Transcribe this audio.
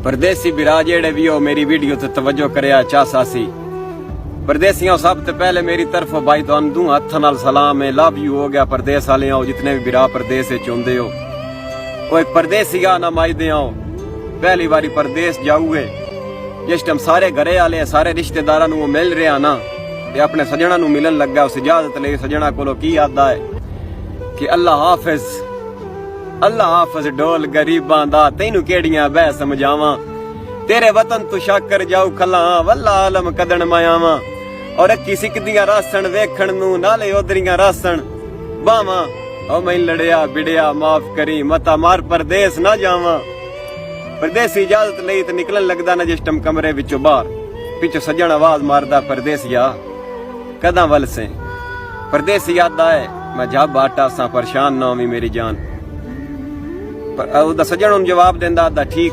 परदेसी बिरा जेड़े भी हो मेरी वीडियो ते तवज्जो करया चासा सी। परदेसियों सब तो पहले मेरी तरफ भाई तो दूं हथ नाल सलाम है, लव यू हो गया परदेस वाले हो जितने भी बिरा परदेस चाहते हो। वो एक परदेसी आ ना माइदे आओ पहली बारी परदेस जाऊए जिस टाइम सारे घरे वाले सारे रिश्तेदारां नूं मिल रहा ना ते अपने सजना नूं मिलन लगा उस इजाजत ले सजना कोलों की आदा है कि अल्लाह हाफिज डोल गरीबां दा तैनू केड़ियां बह समझावां, तेरे वतन तू शाकर जाऊ खला वल्ला आलम कदन मायावां। और अक्की सिकदियां रासन वेखण नू नाले ओदरियां रासन बावां ओ मैं लड़िया बिड़िया माफ करी मता मार परदेस ना जावां। परदेसी इजाजत लई ते निकलन लगदा ना जिस टाइम कमरे विचों बाहर पिछो सजन आवाज मारदा परदेसिया कदा वल से। परदेसी आदा है मैं जब आटा सा परेशान ना होवी मेरी जान। पर सजन जवाब देंदा ठीक